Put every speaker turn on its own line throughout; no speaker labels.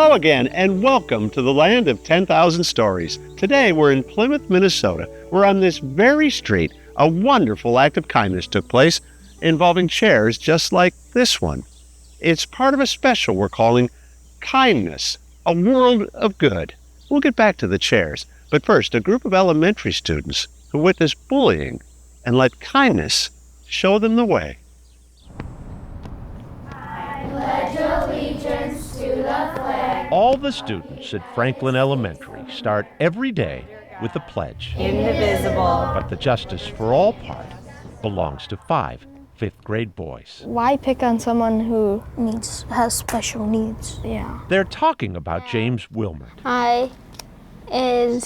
Hello again, and welcome to the land of 10,000 stories. Today, we're in Plymouth, Minnesota, where on this very street, a wonderful act of kindness took place involving chairs just like this one. It's part of a special we're calling Kindness, a World of Good. We'll get back to the chairs, but first, a group of elementary students who witnessed bullying and let kindness show them the way. All the students at Franklin Elementary start every day with a pledge.
Indivisible.
But the Justice for All part belongs to 5 fifth-grade boys.
Why pick on someone who
has special needs?
Yeah.
They're talking about James Wilmert,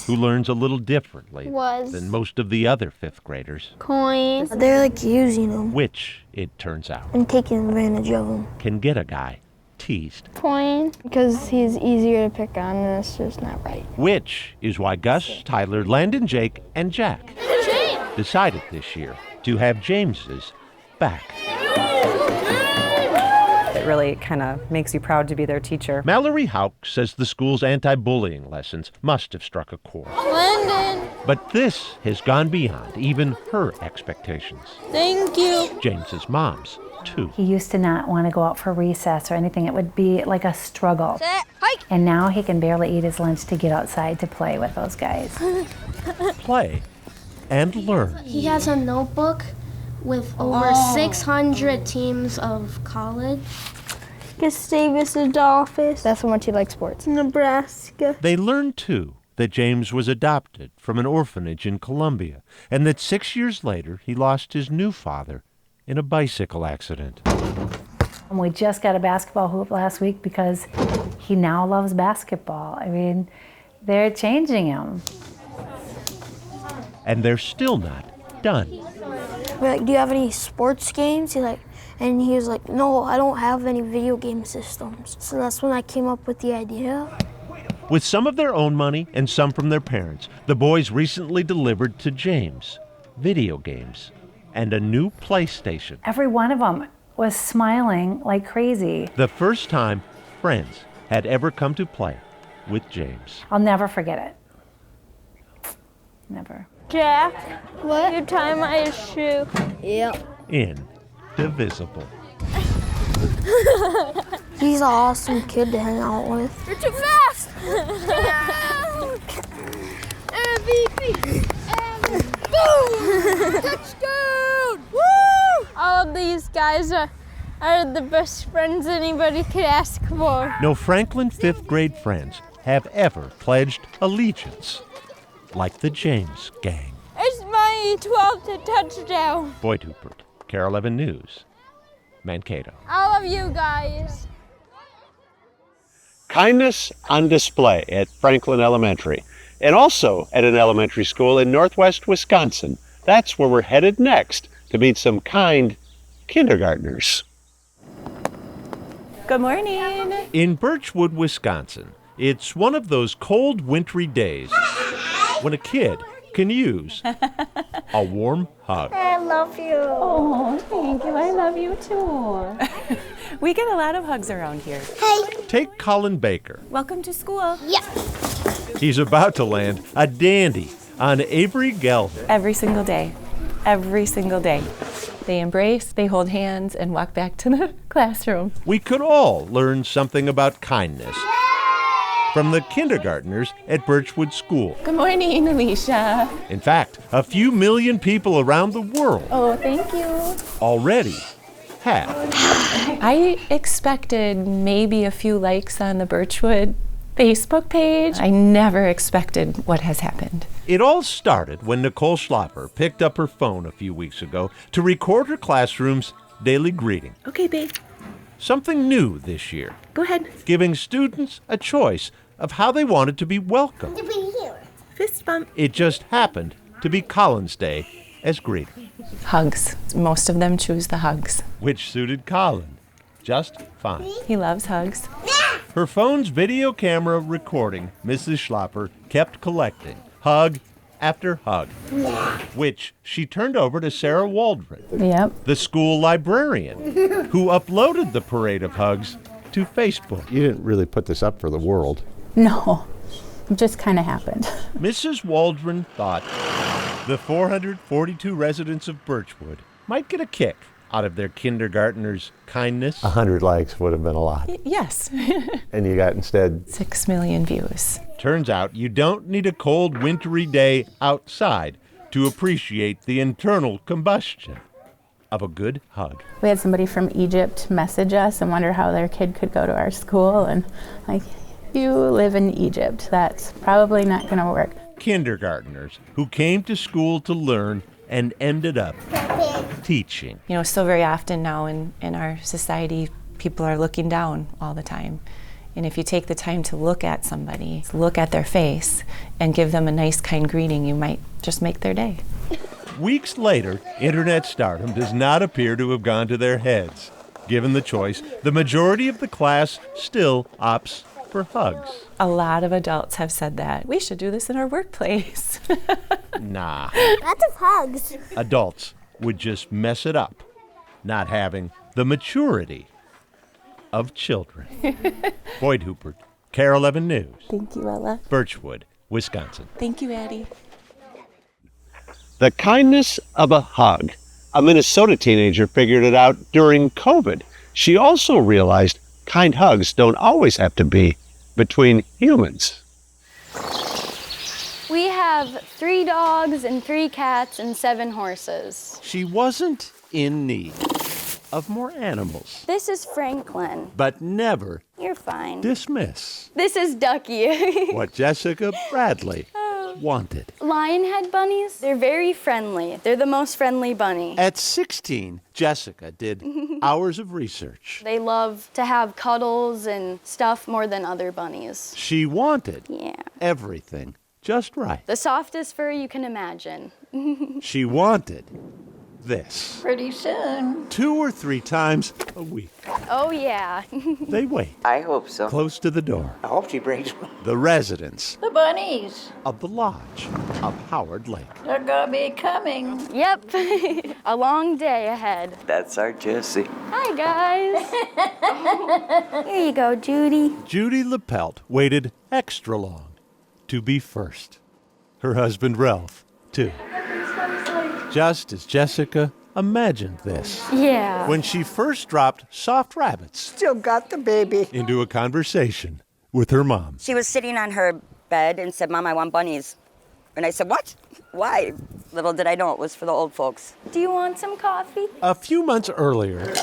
Who
learns a little differently than most of the other fifth graders,
coins. They're like using them
which, it turns out,
and taking advantage of them.
can get a guy teased.
Coin.
Because he's easier to pick on, and it's just not right.
Which is why Gus, Tyler, Landon, Jake, and Jack decided this year to have James's back.
It really kind of makes you proud to be their teacher.
Mallory Hauk says the school's anti-bullying lessons must have struck a chord.
Landon.
But this has gone beyond even her expectations.
Thank you.
James's mom's, too.
He used to not want to go out for recess or anything. It would be like a struggle.
Hike.
And now he can barely eat his lunch to get outside to play with those guys.
Play and learn.
He has a notebook with over 600 teams of college.
Gustavus Adolphus.
That's how much he likes sports.
Nebraska.
They learned, too, that James was adopted from an orphanage in Colombia, and that 6 years later he lost his new father in a bicycle accident.
And we just got a basketball hoop last week because he now loves basketball. I mean, they're changing him.
And they're still not done.
We're like, do you have any sports games? And he was like, no, I don't have any video game systems. So that's when I came up with the idea.
With some of their own money and some from their parents, the boys recently delivered to James video games and a new PlayStation.
Every one of them was smiling like crazy.
The first time friends had ever come to play with James.
I'll never forget it. Never.
Jack, what? You tie my shoe.
Yep.
Indivisible.
He's an awesome kid to hang out with.
You're too fast! MVP! Boom! Touchdown! Woo!
All of these guys are the best friends anybody could ask for.
No Franklin fifth grade friends have ever pledged allegiance like the James gang.
It's my 12th touchdown.
Boyd Hupert, Carol 11 News, Mankato.
I love you guys.
Kindness on display at Franklin Elementary, and also at an elementary school in northwest Wisconsin. That's where we're headed next to meet some kind kindergartners.
Good morning.
In Birchwood, Wisconsin, it's one of those cold, wintry days when a kid can use a warm hug.
I love you.
Oh, thank you. I love you too. We get a lot of hugs around here.
Take Colin Baker.
Welcome to school.
He's about to land a dandy on Avery Gelhill.
Every single day. Every single day. They embrace, they hold hands, and walk back to the classroom.
We could all learn something about kindness from the kindergartners at Birchwood School.
Good morning, Alicia.
In fact, a few million people around the world
Oh, thank you.
already have.
I expected maybe a few likes on the Birchwood Facebook page. I never expected what has happened.
It all started when Nicole Schlapper picked up her phone a few weeks ago to record her classroom's daily greeting.
Okay, babe.
Something new this year,
Go ahead.
giving students a choice of how they wanted to be welcomed.
Fist bump.
It just happened to be Colin's Day as greeting,
Hugs. Most of them choose the hugs.
which suited Colin just fine.
He loves hugs.
Her phone's video camera recording Mrs. Schlapper kept collecting hug after hug, which she turned over to Sarah Waldron,
Yep.
the school librarian, who uploaded the parade of hugs to Facebook.
You didn't really put this up for the world.
No, it just kind of happened.
Mrs. Waldron thought the 442 residents of Birchwood might get a kick out of their kindergartner's kindness.
100 likes would have been a lot.
Yes.
And you got instead
6 million views.
Turns out you don't need a cold, wintry day outside to appreciate the internal combustion of a good hug.
We had somebody from Egypt message us and wonder how their kid could go to our school. And like, you live in Egypt. That's probably not going to work.
Kindergartners who came to school to learn and ended up teaching.
You know, so very often now in our society, people are looking down all the time. And if you take the time to look at somebody, look at their face, and give them a nice, kind greeting, you might just make their day.
Weeks later, internet stardom does not appear to have gone to their heads. Given the choice, the majority of the class still opts for hugs.
A lot of adults have said that. We should do this in our workplace.
Nah.
Lots of hugs.
Adults would just mess it up, not having the maturity of children. Boyd Hooper, KARE 11 News.
Thank you, Ella.
Birchwood, Wisconsin.
Thank you, Addie.
The kindness of a hug. A Minnesota teenager figured it out during COVID. She also realized kind hugs don't always have to be between humans.
We have 3 dogs and 3 cats and 7 horses.
She wasn't in need of more animals,
This is Franklin.
but never
You're fine.
dismiss
This is Ducky.
what Jessica Bradley wanted.
Lionhead bunnies, they're very friendly. They're the most friendly bunny.
At 16, Jessica did hours of research.
They love to have cuddles and stuff more than other bunnies.
She wanted
Yeah.
everything just right.
The softest fur you can imagine.
She wanted this.
Pretty soon.
2 or 3 times a week.
Oh, yeah.
They wait
I hope so.
close to the door.
I hope she brings one.
The residents
The bunnies.
of the lodge of Howard Lake.
They're gonna be coming.
Yep. A long day ahead.
That's our Jessie.
Hi, guys. Here you go, Judy.
Judy Lepelt waited extra long to be first. Her husband Ralph, too. Just as Jessica imagined this.
Yeah.
When she first dropped soft rabbits
Still got the baby.
into a conversation with her mom.
She was sitting on her bed and said, Mom, I want bunnies. And I said, what? Why? Little did I know it was for the old folks.
Do you want some coffee?
A few months earlier,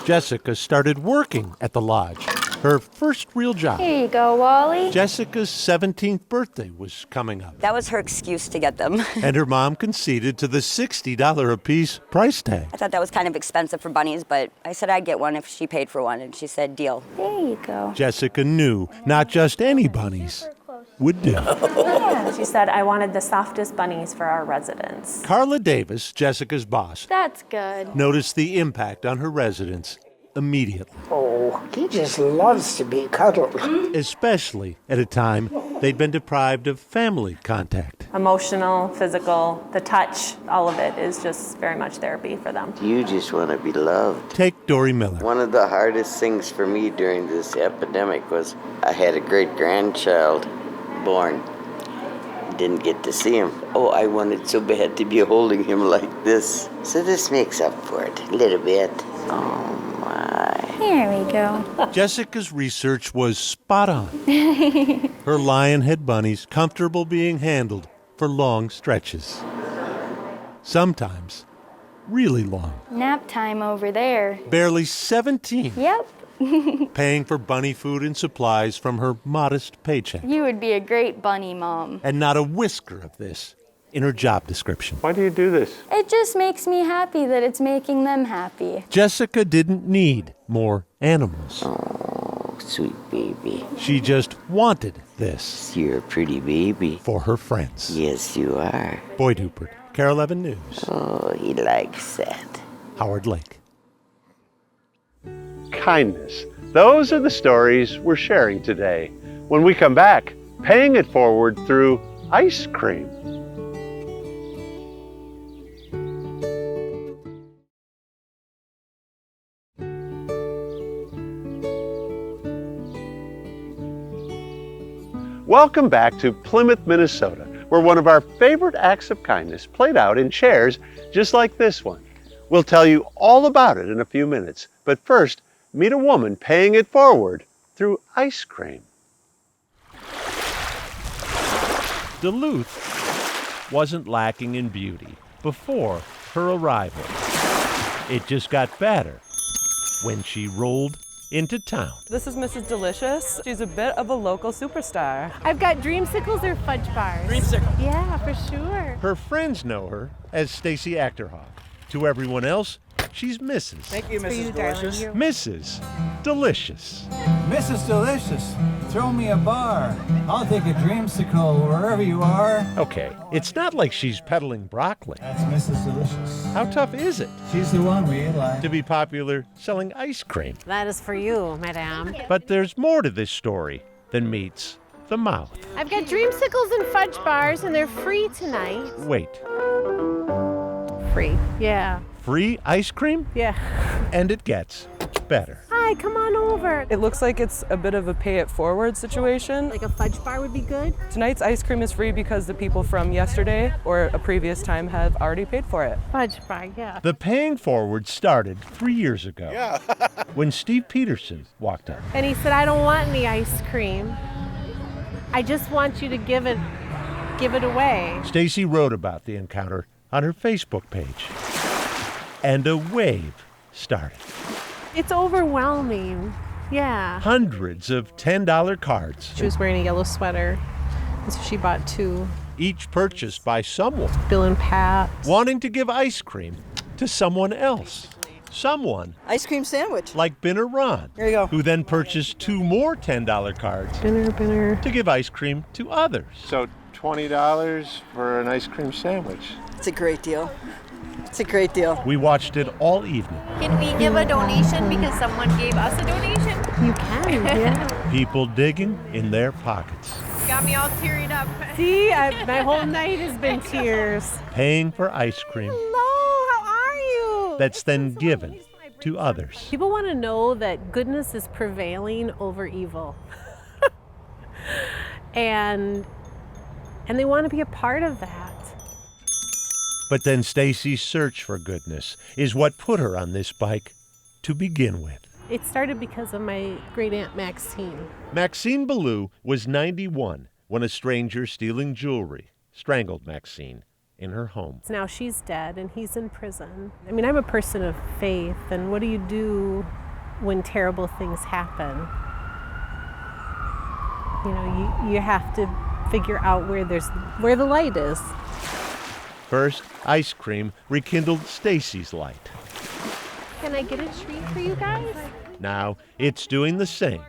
Jessica started working at the lodge, her first real job.
Here you go, Wally.
Jessica's 17th birthday was coming up,
That was her excuse to get them.
and her mom conceded to the $60 a piece price tag.
I thought that was kind of expensive for bunnies, but I said I'd get one if she paid for one, and she said, deal.
There you go.
Jessica knew not just any bunnies would do.
She said, I wanted the softest bunnies for our residents.
Carla Davis, Jessica's boss,
That's good.
noticed the impact on her residents immediately,
Oh, he just loves to be cuddled.
especially at a time they'd been deprived of family contact.
Emotional, physical, the touch, all of it is just very much therapy for them.
You just want to be loved.
Take Dory Miller.
One of the hardest things for me during this epidemic was I had a great-grandchild born. Didn't get to see him. Oh, I wanted so bad to be holding him like this. So this makes up for it a little bit. Oh, my.
Here we go.
Jessica's research was spot on. Her lionhead bunnies comfortable being handled for long stretches. Sometimes really long.
Nap time over there.
Barely 17.
Yep.
Paying for bunny food and supplies from her modest paycheck.
You would be a great bunny mom.
And not a whisker of this in her job description.
Why do you do this?
It just makes me happy that it's making them happy.
Jessica didn't need more animals.
Oh, sweet baby.
She just wanted this.
You're a pretty baby.
For her friends.
Yes, you are.
Boyd Hooper, KARE 11 News.
Oh, he likes that.
Howard Lake.
Kindness. Those are the stories we're sharing today. When we come back, paying it forward through ice cream. Welcome back to Plymouth, Minnesota, where one of our favorite acts of kindness played out in chairs just like this one. We'll tell you all about it in a few minutes, but first, meet a woman paying it forward through ice cream.
Duluth wasn't lacking in beauty before her arrival. It just got better when she rolled into town.
This is Mrs. Delicious. She's a bit of a local superstar.
I've got dreamsicles or fudge bars.
Dreamsicle.
Yeah, for sure.
Her friends know her as Stacy Achterhoff. To everyone else, she's Mrs.
Thank you, Mrs. Delicious.
Mrs. Delicious.
Mrs. Delicious, throw me a bar. I'll take a dreamsicle wherever you are.
Okay, it's not like she's peddling broccoli.
That's Mrs. Delicious.
How tough is it?
She's the one we like.
To be popular selling ice cream.
That is for you, madame.
But there's more to this story than meets the mouth.
I've got dreamsicles and fudge bars, and they're free tonight.
Wait,
Free. Yeah.
free ice cream?
Yeah.
And it gets better.
Hi, come on over.
It looks like it's a bit of a pay it forward situation.
Like a fudge bar would be good.
Tonight's ice cream is free because the people from yesterday or a previous time have already paid for it.
Fudge bar, yeah.
The paying forward started 3 years ago when Steve Peterson walked up.
And he said, I don't want any ice cream. I just want you to give it away.
Stacy wrote about the encounter on her Facebook page. And a wave started.
It's overwhelming. Yeah.
Hundreds of $10 cards.
She was wearing a yellow sweater, and so she bought 2.
Each purchased by someone
Bill and Pat.
wanting to give ice cream to someone else. Someone
Ice cream sandwich.
like Binner Ron,
There you go.
who then purchased 2 more $10 cards
Binner.
to give ice cream to others.
So $20 for an ice cream sandwich.
It's a great deal. It's a great deal.
We watched it all evening.
Can we give a donation because someone gave us a donation?
You can, yeah.
People digging in their pockets,
Got me all tearing up.
See, my whole night has been tears.
paying for ice cream
Hello, how are you?
that's then given to others.
People want to know that goodness is prevailing over evil. and they want to be a part of that.
But then Stacy's search for goodness is what put her on this bike to begin with.
It started because of my great aunt Maxine.
Maxine Ballou was 91 when a stranger stealing jewelry strangled Maxine in her home.
Now she's dead and he's in prison. I mean, I'm a person of faith, and what do you do when terrible things happen? You know, you have to figure out where the light is.
First, ice cream rekindled Stacy's light.
Can I get a treat for you guys?
Now it's doing the same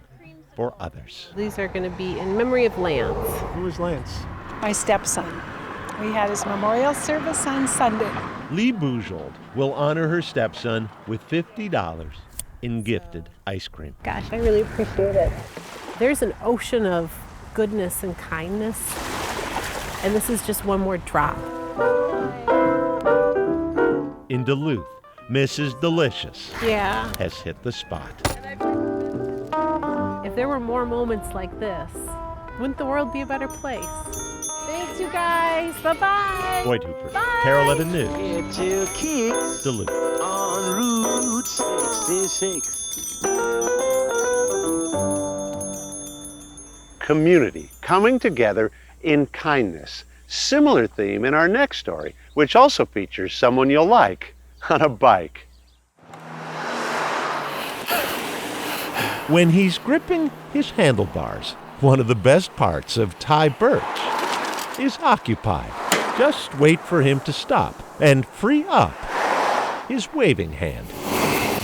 for others.
These are going to be in memory of Lance.
Who is Lance?
My stepson. We had his memorial service on Sunday.
Lee Bujold will honor her stepson with $50 in gifted ice cream.
Gosh, I really appreciate it. There's an ocean of goodness and kindness, and this is just one more drop.
In Duluth, Mrs. Delicious
has
hit the spot.
If there were more moments like this, wouldn't the world be a better place? Thanks, you guys. Bye-bye.
Boyd Hooper,
Bye.
Carol 11 News,
Get your kicks
Duluth.
on Route 66.
Community coming together in kindness. Similar theme in our next story, which also features someone you'll like on a bike.
When he's gripping his handlebars, one of the best parts of Ty Birch is occupied. Just wait for him to stop and free up his waving hand.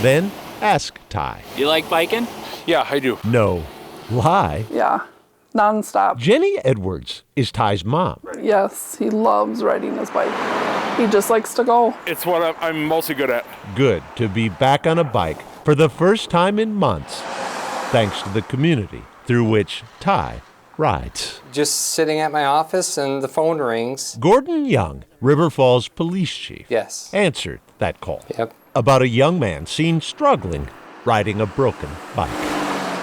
Then ask Ty.
You like biking? Yeah, I do.
No, lie.
Yeah, nonstop.
Jenny Edwards is Ty's mom.
Yes, he loves riding his bike. He just likes to go.
It's what I'm mostly good at.
Good to be back on a bike for the first time in months, thanks to the community through which Ty rides.
Just sitting at my office and the phone rings.
Gordon Young, River Falls police chief,
Yes.
answered that call.
Yep.
About a young man seen struggling riding a broken bike.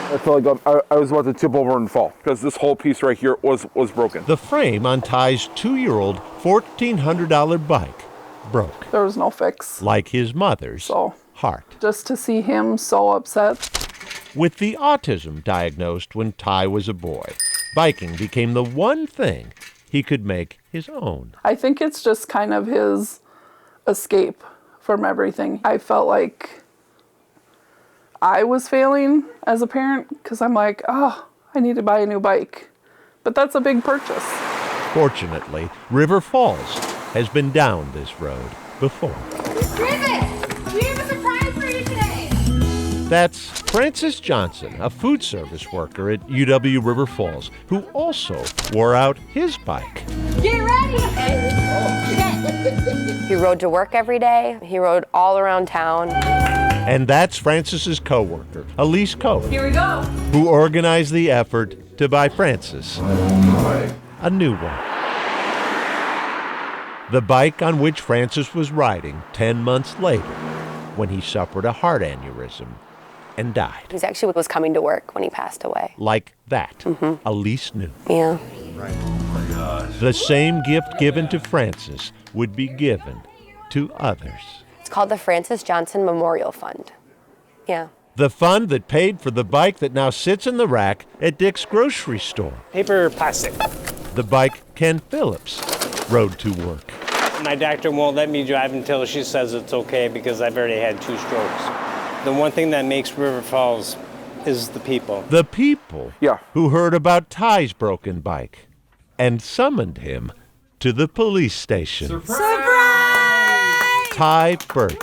I felt like I was about to tip over and fall because this whole piece right here was broken.
The frame on Ty's 2-year-old $1,400 bike broke.
There was no fix.
Like his mother's heart.
Just to see him so upset.
With the autism diagnosed when Ty was a boy, biking became the one thing he could make his own.
I think it's just kind of his escape from everything. I felt like I was failing as a parent because I'm like, oh, I need to buy a new bike. But that's a big purchase.
Fortunately, River Falls has been down this road before.
Griffith, we have a surprise for you today.
That's Frances Johnson, a food service worker at UW River Falls, who also wore out his bike.
Get ready.
He rode to work every day. He rode all around town.
And that's Frances's co-worker, Elise Coe,
Here we go.
who organized the effort to buy Frances a new one. The bike on which Frances was riding 10 months later when he suffered a heart aneurysm and died.
He actually was coming to work when he passed away.
Like that, Elise knew.
Yeah.
The same gift given to Frances would be given to others.
It's called the Frances Johnson Memorial Fund. Yeah.
The fund that paid for the bike that now sits in the rack at Dick's grocery store.
Paper plastic.
The bike Ken Phillips rode to work.
My doctor won't let me drive until she says it's okay because I've already had 2 strokes. The one thing that makes River Falls is the people.
The people who heard about Ty's broken bike and summoned him to the police station.
Surprise!
Ty Birch,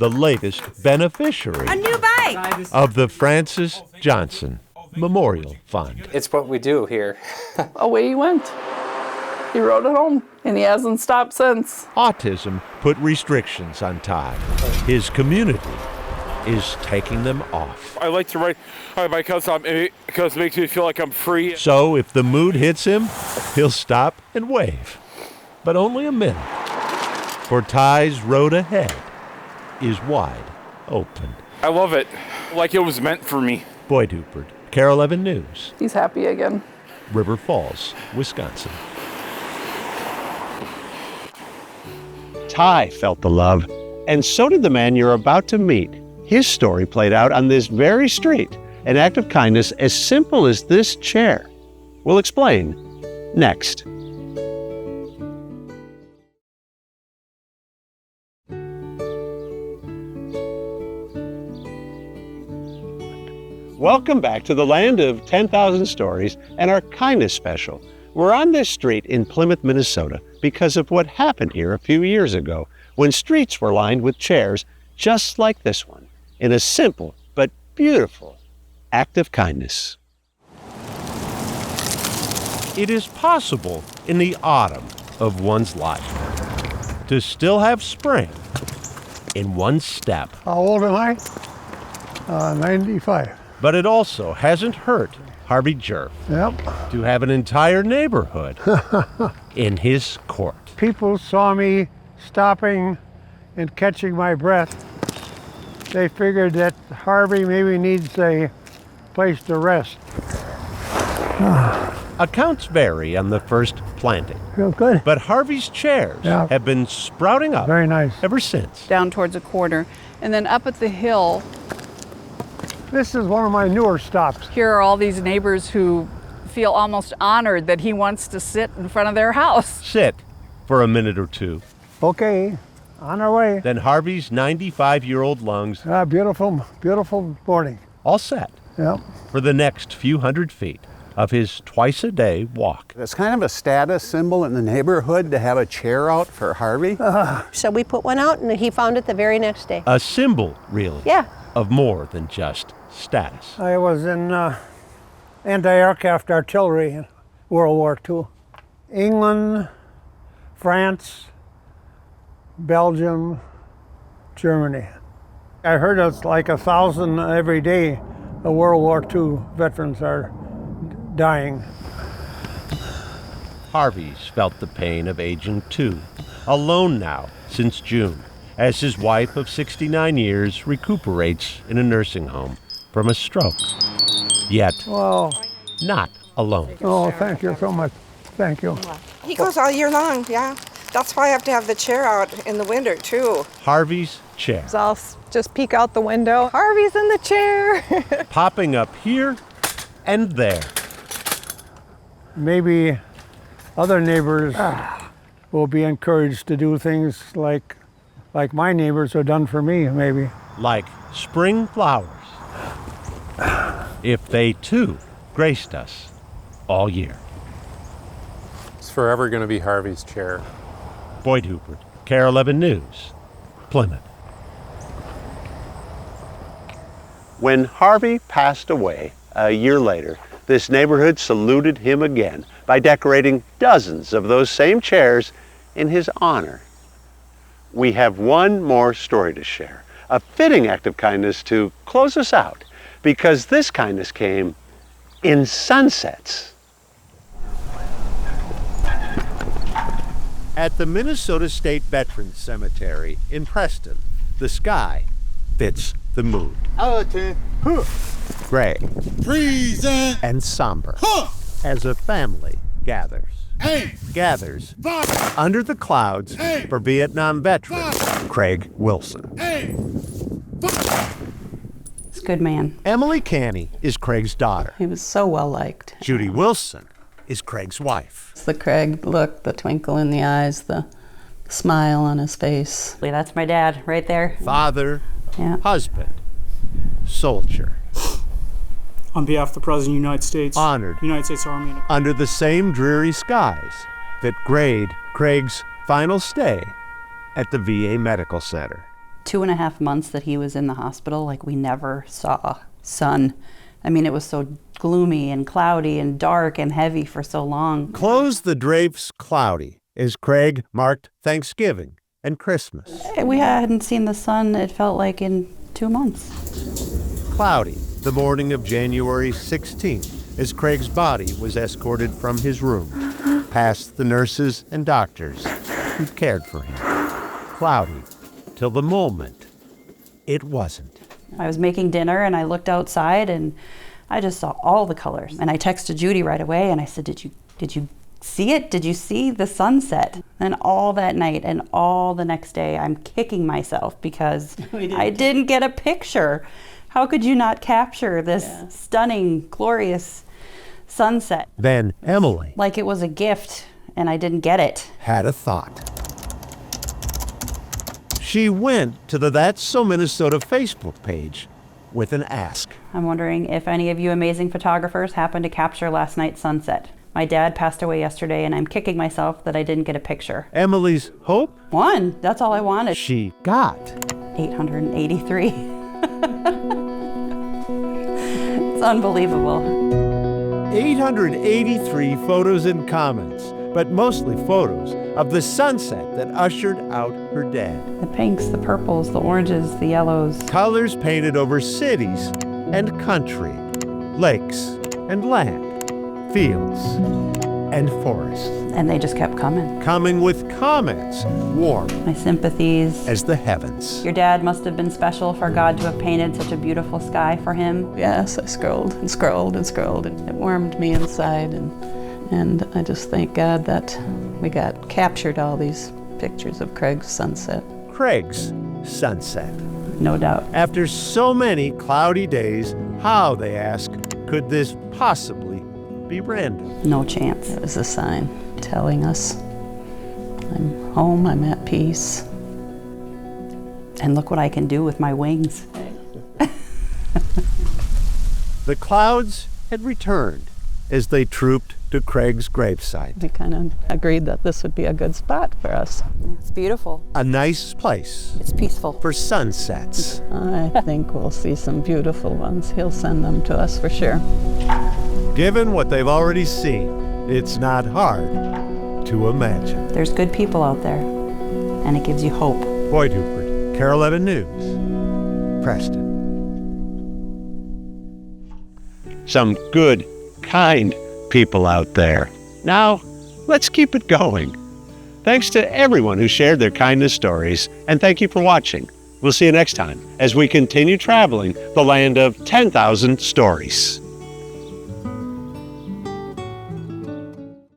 the latest beneficiary
A new bike.
of the Frances Johnson Memorial Fund.
It's what we do here.
Away he went. He rode it home, and he hasn't stopped since.
Autism put restrictions on Ty. His community is taking them off.
I like to ride my bike because it makes me feel like I'm free.
So if the mood hits him, he'll stop and wave. But only a minute. For Ty's road ahead is wide open.
I love it, like it was meant for me.
Boyd Hupert, Carol 11 News.
He's happy again.
River Falls, Wisconsin.
Ty felt the love, and so did the man you're about to meet. His story played out on this very street, an act of kindness as simple as this chair. We'll explain next. Welcome back to the land of 10,000 stories and our kindness special. We're on this street in Plymouth, Minnesota because of what happened here a few years ago when streets were lined with chairs just like this one in a simple but beautiful act of kindness.
It is possible in the autumn of one's life to still have spring in one step.
How old am I? 95.
But it also hasn't hurt Harvey Jerf to have an entire neighborhood in his court.
People saw me stopping and catching my breath. They figured that Harvey maybe needs a place to rest.
Accounts vary on the first planting.
Feel good.
But Harvey's chairs have been sprouting up
Very nice.
ever since.
Down towards a quarter. And then up at the hill,
This is one of my newer stops.
here are all these neighbors who feel almost honored that he wants to sit in front of their house.
Sit for a minute or two.
Okay, on our way.
Then Harvey's 95-year-old lungs
Beautiful, beautiful morning.
all set
Yep.
for the next few hundred feet of his twice-a-day walk.
It's kind of a status symbol in the neighborhood to have a chair out for Harvey.
So we put one out and he found it the very next day.
A symbol, really,
Yeah.
of more than just status.
I was in anti-aircraft artillery in World War II. England, France, Belgium, Germany. I heard it's like 1,000 every day of World War II veterans are dying.
Harvey's felt the pain of aging too, alone now since June, as his wife of 69 years recuperates in a nursing home from a stroke. Yet,
Wow.
not alone.
Oh, thank you so much. Thank you.
He goes all year long, yeah. That's why I have to have the chair out in the winter, too.
Harvey's chair,
I'll just peek out the window. Harvey's in the chair.
popping up here and there.
Maybe other neighbors will be encouraged to do things like my neighbors have done for me, maybe.
Like spring flowers, if they too graced us all year.
It's forever going to be Harvey's chair.
Boyd Hubert, KARE 11 News, Plymouth. When Harvey passed away a year later, this neighborhood saluted him again by decorating dozens of those same chairs in his honor. We have one more story to share, a fitting act of kindness to close us out, because this kindness came in sunsets. At the Minnesota State Veterans Cemetery in Preston, the sky fits the mood. Gray, freezing, and somber as a family gathers. Gathers under the clouds for Vietnam veteran Craig Wilson.
He's a good man.
Emily Canny is Craig's daughter.
He was so well liked.
Judy Wilson is Craig's wife.
It's the Craig look, the twinkle in the eyes, the smile on his face. That's my dad right there.
Father, husband, soldier.
On behalf of the President of the United States,
honored
United States Army,
under the same dreary skies that grade Craig's final stay at the VA Medical Center.
2.5 months that he was in the hospital, like we never saw sun. I mean, it was so gloomy and cloudy and dark and heavy for so long.
Close the drapes cloudy as Craig marked Thanksgiving and Christmas.
We hadn't seen the sun, it felt like, in 2 months.
Cloudy the morning of January 16th as Craig's body was escorted from his room, past the nurses and doctors who cared for him. Cloudy till the moment it wasn't.
I was making dinner and I looked outside and I just saw all the colors. And I texted Judy right away and I said, did you see it? Did you see the sunset? And all that night and all the next day, I'm kicking myself because I didn't get a picture. How could you not capture this stunning, glorious sunset?
Then Emily,
like it was a gift and I didn't get it,
had a thought. She went to the That's So Minnesota Facebook page with an ask.
I'm wondering if any of you amazing photographers happened to capture last night's sunset. My dad passed away yesterday and I'm kicking myself that I didn't get a picture.
Emily's hope?
One, that's all I wanted.
She got
883. It's unbelievable.
883 photos and comments, but mostly photos of the sunset that ushered out her dad.
The pinks, the purples, the oranges, the yellows.
Colors painted over cities and country, lakes and land, fields and forests.
And they just kept coming.
Coming with comments, warm.
My sympathies.
As the heavens.
Your dad must have been special for God to have painted such a beautiful sky for him. Yes, I scrolled and scrolled and scrolled. It warmed me inside and I just thank God that we got captured all these pictures of Craig's sunset.
Craig's sunset.
No doubt.
After so many cloudy days, how, they ask, could this possibly be random?
No chance. It was a sign telling us I'm home, I'm at peace, and look what I can do with my wings.
The clouds had returned as they trooped to Craig's gravesite.
We kind of agreed that this would be a good spot for us. It's beautiful.
A nice place.
It's peaceful.
For sunsets.
I think we'll see some beautiful ones. He'll send them to us for sure.
Given what they've already seen, it's not hard to imagine.
There's good people out there, and it gives you hope.
Boyd Hubert, KARE 11 News, Preston. Some good, kind people out there. Now, let's keep it going. Thanks to everyone who shared their kindness stories, and thank you for watching.
We'll see you next time as we continue traveling the land of 10,000 stories.